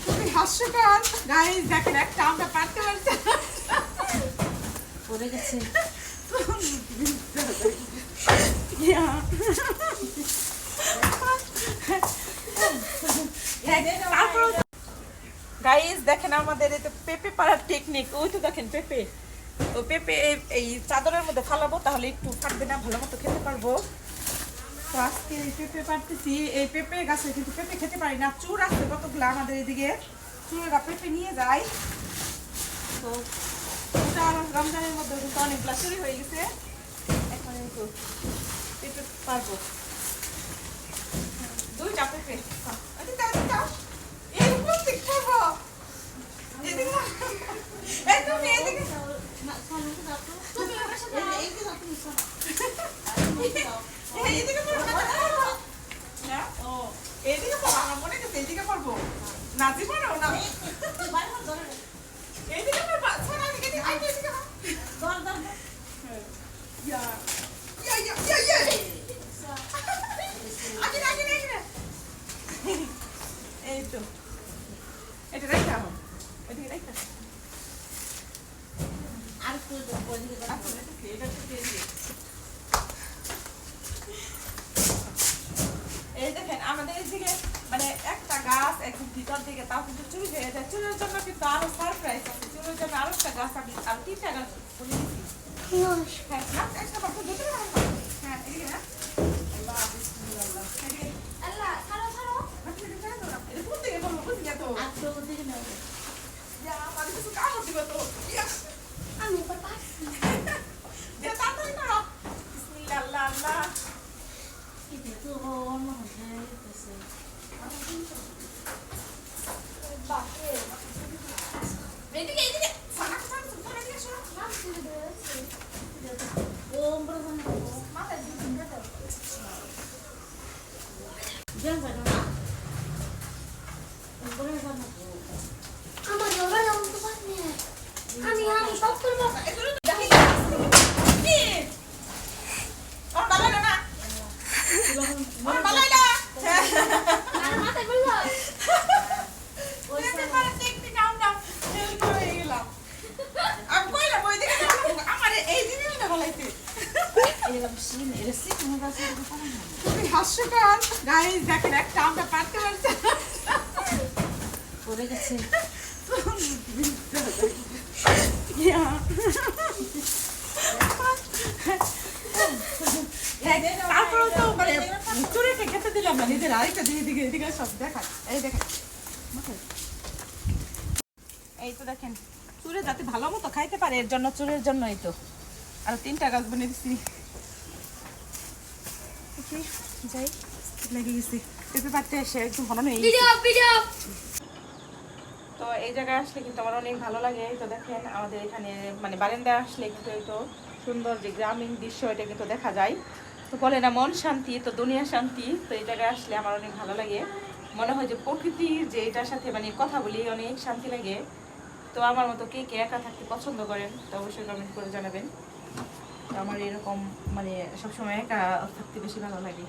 খুবই হাস্যকর গাইস, দেখেন একটা আমরা পারতে পারছি পড়ে গেছে। গাইস দেখেন আমাদের এই তো পেঁপে পাড়ার টেকনিক। ওই তো দেখেন পেঁপে, তো পেঁপে এই চাদরের মধ্যে ফালাবো, তাহলে একটু ফাটবে না, ভালো মতো খেতে পারবো। তো আজকে এই পেঁপে পাড়তেছি। এই পেঁপে গাছে কিন্তু পেঁপে খেতে পারি না, চুর আছে কতগুলো আমাদের এদিকে, চুরেরা পেঁপে নিয়ে যায়। তো ওটা রমজানের মধ্যে কিন্তু অনেকগুলা চুরি হয়ে গেছে। এখন তো পেঁপে পারবো, দুইটা পেঁপে। এরকম ঠিক করবো, এদিকে এই তুমি এদিকে এইদিকে পড়বো না, ও এইদিকে পড়বো, আমার মনে গেছে এইদিকে পড়বো, নাচি পারো না এইদিকে পড়বো। আচ্ছা না এদিকে আই এদিকে ধর ধর ইয়া ইয়া ইয়া ইয়া ইয়া আগে আগে আগে এই তো এটা রাখা হো, এদিকে রাখা আর একটু ওইদিকে দাও। এখন এটা দিয়ে দিই। এই দেখেন আমাদের এইদিকে মানে একটা গাছ একদম ভিতর দিকে, তাও কিন্তু চুরি হয়ে যায়। চুরের জন্য কিন্তু আরো সারপ্রাইজ আছে, চুরের জন্য আরো একটা গাছ আমি আর তিনটা গাছ বলে দিচ্ছি। হ্যাঁ না একটা পাশে দুটো না, হ্যাঁ এদিকে না আল্লাহ বিসমিল্লাহ এদিকে আল্লাহ ছাড়ো ছাড়ো। আপনি এটা জানো না, এটা কোন দিকে বলবো বুঝি তো আর তো ওদিকে নাও। ইয়া মানে কিছু কাজ দিবে তো ইয়া আমি এবার পারছি। যে তাড়াতাড়ি করো বিসমিল্লাহ আল্লাহ আল্লাহ। এটা তো অন্য হয়ে গেছে। এদিকে এদিকে সানা সানা সানা এদিকে শোনো ওম ব্রহ্মণ মাথা দিকে দাও। জান জানো না। ওম ব্রহ্মণ আমার জোড়া যেমন তো পারনি আমি সব করবো এগুলো তো দেখি কি আর ভালো না আর ভালো না আর মাথায় বললো ওই পারে টেকনিক আমরা ফেল করে গেলাম। আমি কইলা বই দিকে আমার এই দিনই না বলাইতে এরকম সিন এরসি তুমি কাছে পারো না। খুবই হাস্যকর গাইস, দেখেন একটা আমরা পারতে পারছি পড়ে গেছে। ইয়া তারপরে তো মানে চুরিকে খেতে দিলাম না, নিজের আরেকটা দিকে দিকে এদিকে সব দেখা এই দেখেন এই তো দেখেন চুরে যাতে ভালো মতো খাইতে পারে এর জন্য, চুরের জন্যই তো আর তিনটা গাছ বনে দিচ্ছি। যাই লেগে গেছি পেঁপে পাড়তে এসে একদম ভালো নেই। ভিডিও তো এই জায়গায় আসলে কিন্তু আমার অনেক ভালো লাগে। তো দেখেন আমাদের এখানে মানে বারান্দায় আসলে কিন্তু এই তো সুন্দর যে গ্রামীণ দৃশ্য এটা কিন্তু দেখা যায়। তো বলে না মন শান্তি তো দুনিয়া শান্তি। তো এই জায়গায় আসলে আমার অনেক ভালো লাগে, মনে হয় যে প্রকৃতির যে এটার সাথে মানে কথা বলি অনেক শান্তি লাগে। তো আমার মতো কে কে একা থাকতে পছন্দ করেন তো অবশ্যই কমেন্ট করে জানাবেন। তো আমার এরকম মানে সবসময় একা থাকতে বেশি ভালো লাগে।